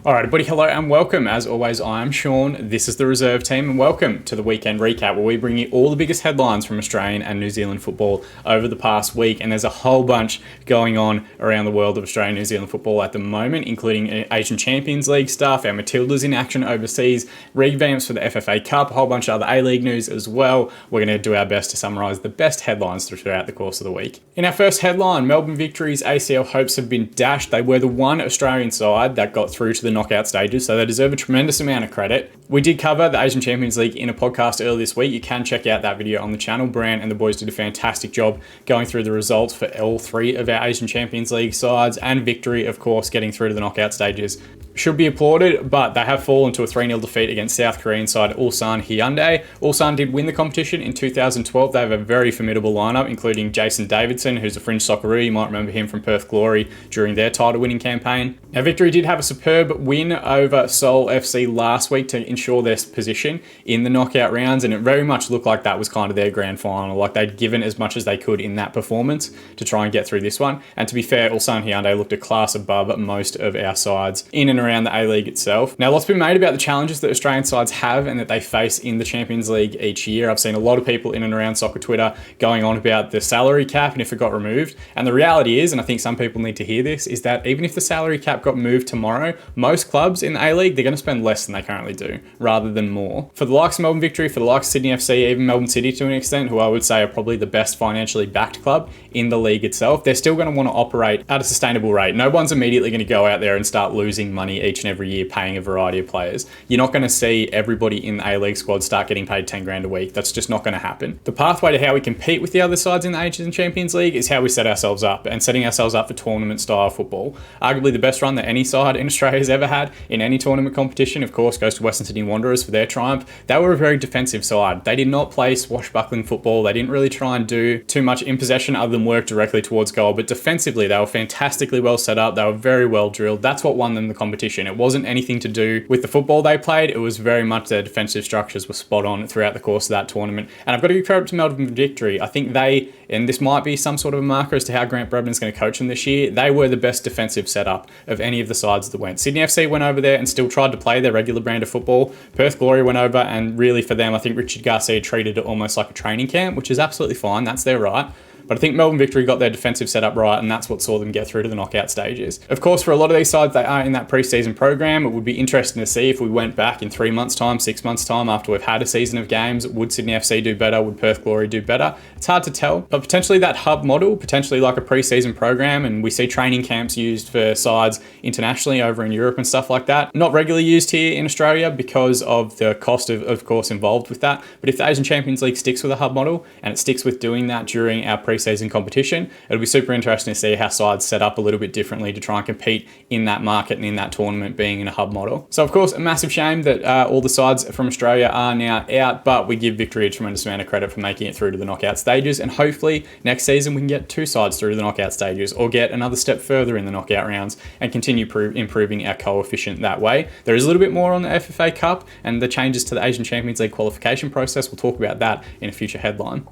Alright, buddy, hello and welcome. As always, I am Shaun. This is the reserve team, and welcome to the weekend recap, where we bring you all the biggest headlines from Australian and New Zealand football over the past week. And there's a whole bunch going on around the world of Australian and New Zealand football at the moment, including Asian Champions League stuff, our Matildas in action overseas, revamps for the FFA Cup, a whole bunch of other A-League news as well. We're going to do our best to summarise the best headlines throughout the course of the week. In our first headline, Melbourne Victory's ACL hopes have been dashed. They were the one Australian side that got through to the knockout stages, so they deserve a tremendous amount of credit. We did cover the Asian Champions League in a podcast earlier this week. You can check out that video on the channel. Brand and the boys did a fantastic job going through the results for all three of our Asian Champions League sides, and Victory, of course, getting through to the knockout stages. Should be applauded, but they have fallen to a 3-0 defeat against South Korean side Ulsan Hyundai. Ulsan did win the competition in 2012. They have a very formidable lineup, including Jason Davidson, who's a fringe Socceroo. You might remember him from Perth Glory during their title-winning campaign. Now, Victory did have a superb win over Seoul FC last week to ensure their position in the knockout rounds, and it very much looked like that was kind of their grand final. Like, they'd given as much as they could in that performance to try and get through this one. And to be fair, Ulsan Hyundai looked a class above most of our sides in and around the A-League itself. Now, lots been made about the challenges that Australian sides have and that they face in the Champions League each year. I've seen a lot of people in and around soccer Twitter going on about the salary cap and if it got removed. And the reality is, and I think some people need to hear this, is that even if the salary cap got moved tomorrow, most clubs in the A-League, they're going to spend less than they currently do, rather than more. For the likes of Melbourne Victory, for the likes of Sydney FC, even Melbourne City to an extent, who I would say are probably the best financially backed club in the league itself, they're still going to want to operate at a sustainable rate. No one's immediately going to go out there and start losing money each and every year paying a variety of players. You're not going to see everybody in the A-League squad start getting paid 10 grand a week. That's just not going to happen. The pathway to how we compete with the other sides in the Asian Champions League is how we set ourselves up, and setting ourselves up for tournament style football. Arguably the best run that any side in Australia has ever had in any tournament competition, of course, goes to Western Sydney Wanderers for their triumph. They were a very defensive side. They did not play swashbuckling football. They didn't really try and do too much in possession other than work directly towards goal, but defensively they were fantastically well set up. They were very well drilled. That's what won them the competition. It wasn't anything to do with the football they played. It was very much their defensive structures were spot on throughout the course of that tournament. And I've got to give credit to Melbourne Victory. I think they, and this might be some sort of a marker as to how Grant Brebden's going to coach them this year, they were the best defensive setup of any of the sides that went. Sydney FC went over there and still tried to play their regular brand of football. Perth Glory went over, and really for them, I think Richard Garcia treated it almost like a training camp, which is absolutely fine. That's their right. But I think Melbourne Victory got their defensive setup right, and that's what saw them get through to the knockout stages. Of course, for a lot of these sides, they are in that pre-season program. It would be interesting to see if we went back in 3 months' time, 6 months' time, after we've had a season of games. Would Sydney FC do better? Would Perth Glory do better? It's hard to tell. But potentially that hub model, potentially like a pre-season program, and we see training camps used for sides internationally over in Europe and stuff like that. Not regularly used here in Australia because of the cost of course, involved with that. But if the Asian Champions League sticks with a hub model, and it sticks with doing that during our pre-season competition, it'll be super interesting to see how sides set up a little bit differently to try and compete in that market and in that tournament being in a hub model. So of course, a massive shame that all the sides from Australia are now out, but we give Victory a tremendous amount of credit for making it through to the knockout stages, and hopefully next season we can get 2 sides through to the knockout stages, or get another step further in the knockout rounds and continue improving our coefficient that way. There is a little bit more on the FFA Cup and the changes to the Asian Champions League qualification process. We'll talk about that in a future headline.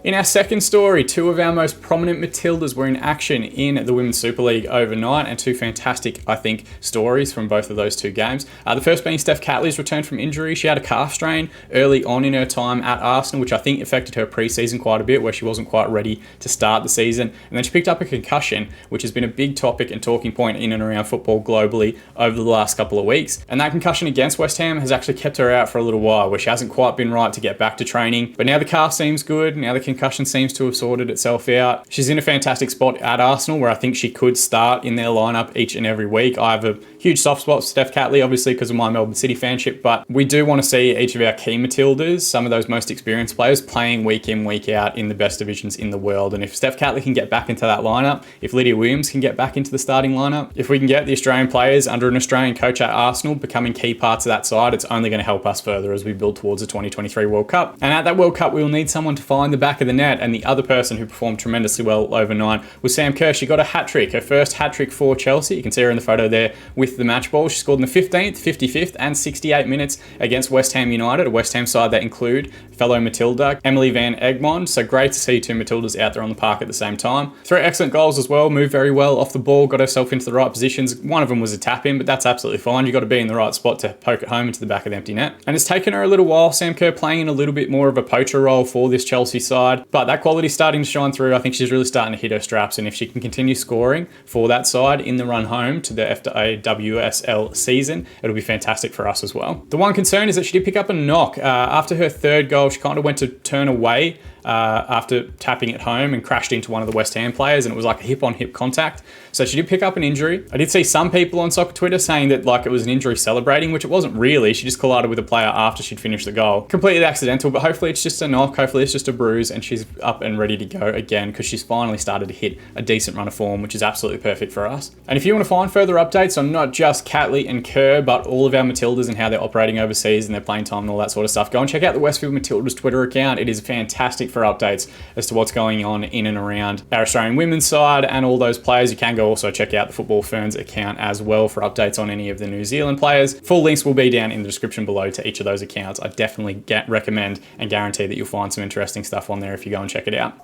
In our second story, 2 of our most prominent Matildas were in action in the Women's Super League overnight, and 2 fantastic, I think, stories from both of those 2 games. The first being Steph Catley's return from injury. She had a calf strain early on in her time at Arsenal, which I think affected her pre-season quite a bit, where she wasn't quite ready to start the season. And then she picked up a concussion, which has been a big topic and talking point in and around football globally over the last couple of weeks. And that concussion against West Ham has actually kept her out for a little while, where she hasn't quite been right to get back to training. But now the calf seems good. Now the concussion seems to have sorted itself out. She's in a fantastic spot at Arsenal, where I think she could start in their lineup each and every week. I have a huge soft spot for Steph Catley, obviously, because of my Melbourne City fanship, but we do want to see each of our key Matildas, some of those most experienced players, playing week in, week out in the best divisions in the world. And if Steph Catley can get back into that lineup, if Lydia Williams can get back into the starting lineup, if we can get the Australian players under an Australian coach at Arsenal becoming key parts of that side, it's only going to help us further as we build towards the 2023 World Cup. And at that World Cup, we will need someone to find the back of the net, and the other person who performed tremendously well overnight was Sam Kerr. She got a hat-trick, her first hat-trick for Chelsea. You can see her in the photo there with with the match ball. She scored in the 15th, 55th and 68 minutes against West Ham United, a West Ham side that include fellow Matilda, Emily Van Egmond. So great to see two Matildas out there on the park at the same time. 3 excellent goals as well, moved very well off the ball, got herself into the right positions. One of them was a tap in, but that's absolutely fine. You've got to be in the right spot to poke it home into the back of the empty net. And it's taken her a little while, Sam Kerr playing in a little bit more of a poacher role for this Chelsea side, but that quality's starting to shine through. I think she's really starting to hit her straps, and if she can continue scoring for that side in the run home to the FAWSL season, it'll be fantastic for us as well. The one concern is that she did pick up a knock. After her third goal, she kind of went to turn away after tapping it home and crashed into one of the West Ham players, and it was like a hip-on-hip contact. So she did pick up an injury. I did see some people on soccer Twitter saying that like it was an injury celebrating, which it wasn't really. She just collided with a player after she'd finished the goal. Completely accidental, but hopefully it's just a knock. Hopefully it's just a bruise and she's up and ready to go again, because she's finally started to hit a decent run of form, which is absolutely perfect for us. And if you want to find further updates on not just Catley and Kerr, but all of our Matildas and how they're operating overseas and their playing time and all that sort of stuff, go and check out the Westfield Matildas Twitter account. It is fantastic for updates as to what's going on in and around our Australian women's side and all those players. You can go also check out the Football Ferns account as well for updates on any of the New Zealand players. Full links will be down in the description below to each of those accounts. I definitely recommend and guarantee that you'll find some interesting stuff on there if you go and check it out.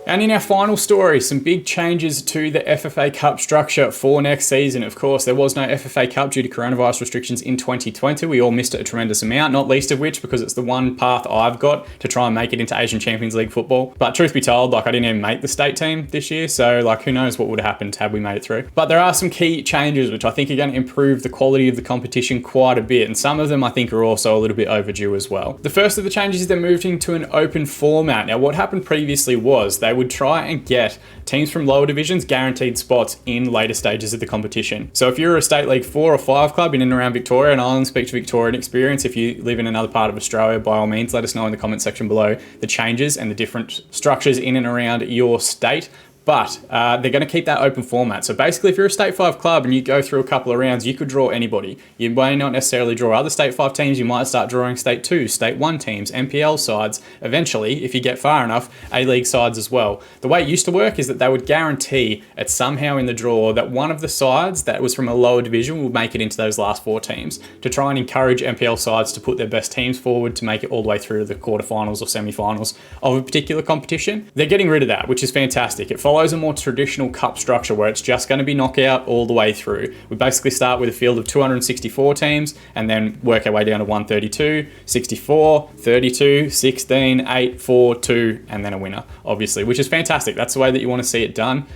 And in our final story, some big changes to the FFA Cup structure for next season. Of course, there was no FFA Cup due to coronavirus restrictions in 2020. We all missed it a tremendous amount, not least of which because it's the one path I've got to try and make it into Asian Champions League football. But truth be told, like I didn't even make the state team this year, so like who knows what would have happened had we made it through. But there are some key changes which I think are going to improve the quality of the competition quite a bit, and some of them I think are also a little bit overdue as well. The first of the changes is they're moving to an open format. Now, what happened previously was they would try and get teams from lower divisions guaranteed spots in later stages of the competition. So if you're a State League 4 or 5 club in and around Victoria, and I'll speak to Victorian experience, if you live in another part of Australia, by all means, let us know in the comment section below the changes and the different structures in and around your state. But they're going to keep that open format. So basically, if you're a State 5 club and you go through a couple of rounds, you could draw anybody. You may not necessarily draw other State 5 teams. You might start drawing State 2, State 1 teams, NPL sides. Eventually, if you get far enough, A-League sides as well. The way it used to work is that they would guarantee it somehow in the draw that one of the sides that was from a lower division would make it into those last 4 teams to try and encourage NPL sides to put their best teams forward to make it all the way through to the quarterfinals or semi-finals of a particular competition. They're getting rid of that, which is fantastic. It follows a more traditional cup structure where it's just going to be knockout all the way through. We basically start with a field of 264 teams and then work our way down to 132, 64, 32, 16, 8, 4, 2, and then a winner, obviously, which is fantastic. That's the way that you want to see it done.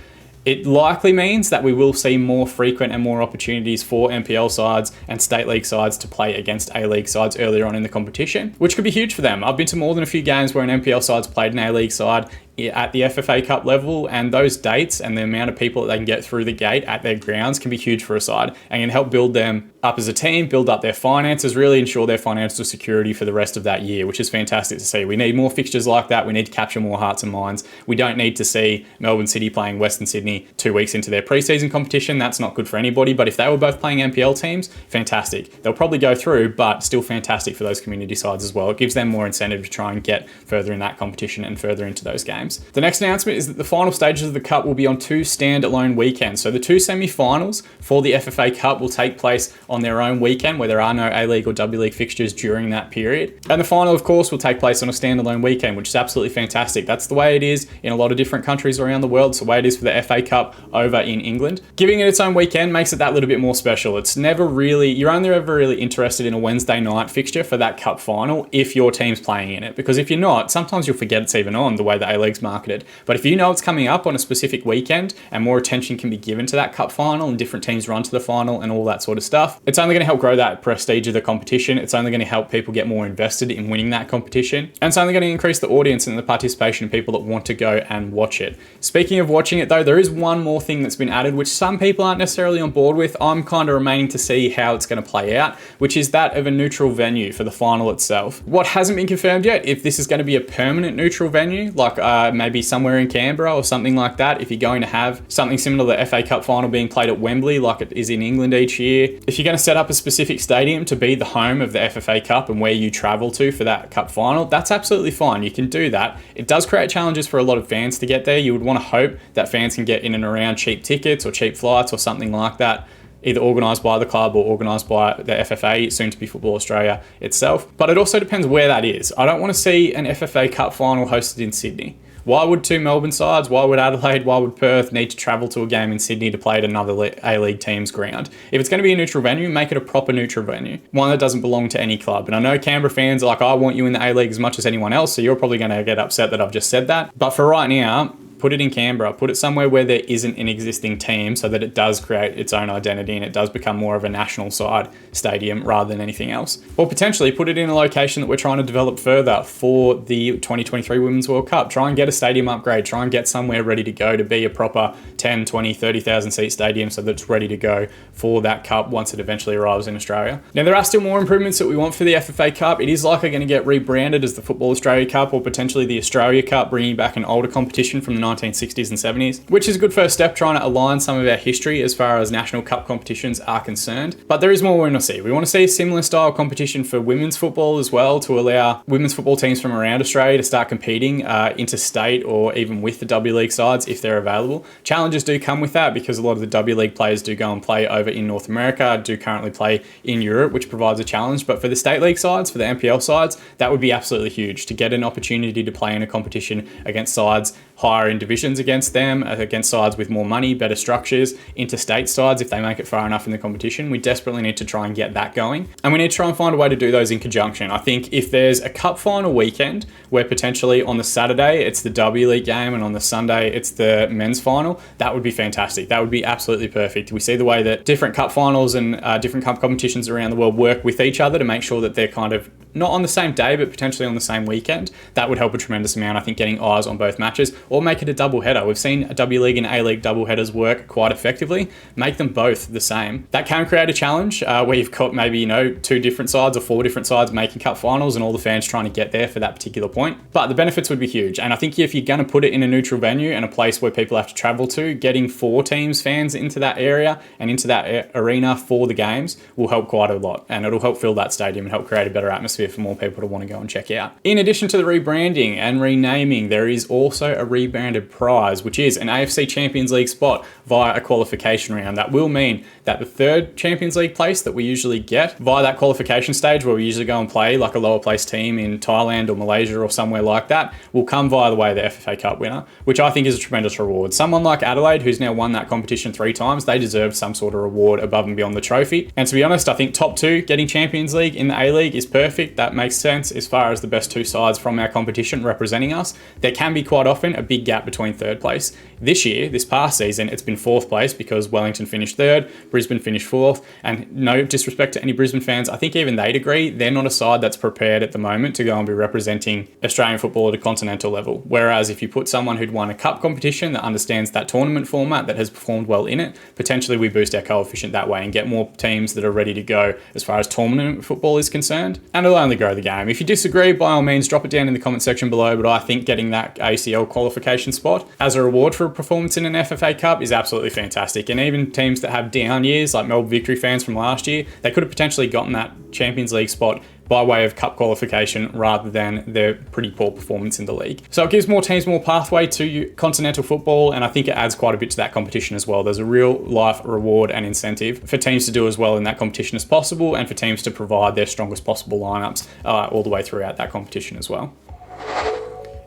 It likely means that we will see more frequent and more opportunities for NPL sides and State League sides to play against A-League sides earlier on in the competition, which could be huge for them. I've been to more than a few games where an NPL side's played an A-League side at the FFA Cup level, and those dates and the amount of people that they can get through the gate at their grounds can be huge for a side and can help build them up as a team, build up their finances, really ensure their financial security for the rest of that year, which is fantastic to see. We need more fixtures like that. We need to capture more hearts and minds. We don't need to see Melbourne City playing Western Sydney 2 weeks into their preseason competition. That's not good for anybody, but if they were both playing NPL teams, fantastic. They'll probably go through, but still fantastic for those community sides as well. It gives them more incentive to try and get further in that competition and further into those games. The next announcement is that the final stages of the Cup will be on 2 standalone weekends. So the 2 semi-finals for the FFA Cup will take place on their own weekend where there are no A-League or W-League fixtures during that period. And the final, of course, will take place on a standalone weekend, which is absolutely fantastic. That's the way it is in a lot of different countries around the world. It's the way it is for the FA Cup over in England. Giving it its own weekend makes it that little bit more special. It's never really, you're only ever really interested in a Wednesday night fixture for that Cup final if your team's playing in it. Because if you're not, sometimes you'll forget it's even on the way the A-League's marketed. But if you know it's coming up on a specific weekend and more attention can be given to that Cup final and different teams run to the final and all that sort of stuff, it's only going to help grow that prestige of the competition. It's only going to help people get more invested in winning that competition. And it's only going to increase the audience and the participation of people that want to go and watch it. Speaking of watching it though, there is one more thing that's been added, which some people aren't necessarily on board with. I'm kind of remaining to see how it's going to play out, which is that of a neutral venue for the final itself. What hasn't been confirmed yet, if this is going to be a permanent neutral venue, like maybe somewhere in Canberra or something like that, if you're going to have something similar to the FA Cup final being played at Wembley like it is in England each year. If you're going to set up a specific stadium to be the home of the FFA Cup and where you travel to for that Cup final, that's absolutely fine. You can do that. It does create challenges for a lot of fans to get there. You would want to hope that fans can get in and around cheap tickets or cheap flights or something like that either organised by the club or organised by the FFA, soon to be Football Australia itself. But it also depends where that is. I don't want to see an FFA Cup final hosted in Sydney. Why would two Melbourne sides, why would Adelaide, why would Perth need to travel to a game in Sydney to play at another A-League team's ground? If it's going to be a neutral venue, make it a proper neutral venue, one that doesn't belong to any club. And I know Canberra fans are like, I want you in the A-League as much as anyone else, so you're probably going to get upset that I've just said that. But for right now, put it in Canberra, put it somewhere where there isn't an existing team so that it does create its own identity and it does become more of a national side stadium rather than anything else. Or potentially put it in a location that we're trying to develop further for the 2023 Women's World Cup. Try and get a stadium upgrade, try and get somewhere ready to go to be a proper 10, 20, 30,000 seat stadium so that it's ready to go for that cup once it eventually arrives in Australia. Now, there are still more improvements that we want for the FFA Cup. It is likely going to get rebranded as the Football Australia Cup or potentially the Australia Cup, bringing back an older competition from the 1960s and 70s, which is a good first step trying to align some of our history as far as national cup competitions are concerned. But there is more we want to see. We want to see a similar style competition for women's football as well, to allow women's football teams from around Australia to start competing interstate or even with the W League sides if they're available. Challenges do come with that because a lot of the W League players do go and play over in North America, do currently play in Europe, which provides a challenge. But for the state league sides, for the NPL sides, that would be absolutely huge to get an opportunity to play in a competition against sides higher in divisions against them, against sides with more money, better structures, interstate sides if they make it far enough in the competition. We desperately need to try and get that going. And we need to try and find a way to do those in conjunction. I think if there's a cup final weekend where potentially on the Saturday it's the W League game and on the Sunday it's the men's final, that would be fantastic. That would be absolutely perfect. We see the way that different cup finals and different cup competitions around the world work with each other to make sure that they're kind of not on the same day, but potentially on the same weekend. That would help a tremendous amount, I think, getting eyes on both matches, or make it a double header. We've seen a W League and A League double headers work quite effectively. Make them both the same. That can create a challenge where you've got maybe, two different sides or four different sides making cup finals and all the fans trying to get there for that particular point. But the benefits would be huge. And I think if you're going to put it in a neutral venue and a place where people have to travel to, getting four teams fans into that area and into that arena for the games will help quite a lot. And it'll help fill that stadium and help create a better atmosphere for more people to want to go and check out. In addition to the rebranding and renaming, there is also a rebranded prize, which is an AFC Champions League spot via a qualification round. That will mean that the third Champions League place that we usually get via that qualification stage, where we usually go and play like a lower place team in Thailand or Malaysia or somewhere like that, will come via the way of the FFA Cup winner, which I think is a tremendous reward. Someone like Adelaide, who's now won that competition 3 times, they deserve some sort of reward above and beyond the trophy. And to be honest, I think top 2 getting Champions League in the A-League is perfect. That makes sense as far as the best 2 sides from our competition representing us. There can be quite often a big gap between third place. This past season, it's been 4th place because Wellington finished 3rd, Brisbane finished 4th, and no disrespect to any Brisbane fans, I think even they'd agree they're not a side that's prepared at the moment to go and be representing Australian football at a continental level. Whereas if you put someone who'd won a cup competition that understands that tournament format, that has performed well in it, potentially we boost our coefficient that way and get more teams that are ready to go as far as tournament football is concerned, and it'll only grow the game. If you disagree, by all means, drop it down in the comment section below, but I think getting that ACL qualification spot as a reward for a performance in an FFA Cup is absolutely fantastic. And even teams that have down years, like Melbourne Victory fans from last year, they could have potentially gotten that Champions League spot by way of cup qualification rather than their pretty poor performance in the league. So it gives more teams more pathway to continental football, and I think it adds quite a bit to that competition as well. There's a real life reward and incentive for teams to do as well in that competition as possible, and for teams to provide their strongest possible lineups all the way throughout that competition as well.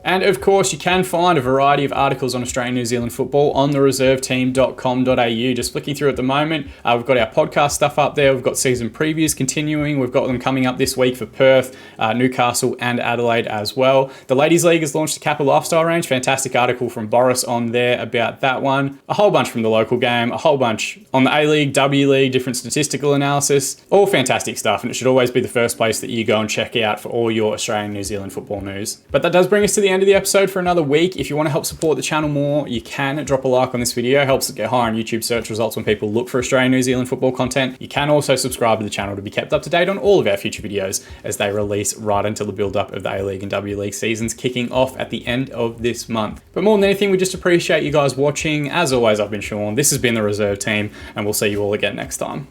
And of course, you can find a variety of articles on Australian New Zealand football on thereserveteam.com.au. Just flicking through at the moment, we've got our podcast stuff up there. We've got season previews continuing. We've got them coming up this week for Perth, Newcastle and Adelaide as well. The Ladies League has launched the Kappa Lifestyle range. Fantastic article from Boris on there about that one. A whole bunch from the local game, a whole bunch on the A-League, W League, different statistical analysis. All fantastic stuff, and it should always be the first place that you go and check out for all your Australian New Zealand football news. But that does bring us to the end of the episode for another week. If you want to help support the channel more, you can drop a like on this video. It helps it get higher on YouTube search results when people look for Australian New Zealand football content. You can also subscribe to the channel to be kept up to date on all of our future videos as they release right until the build-up of the A-League and W League seasons kicking off at the end of this month. But more than anything, we just appreciate you guys watching. As always, I've been Shaun. This has been the Reserve Team, and we'll see you all again next time.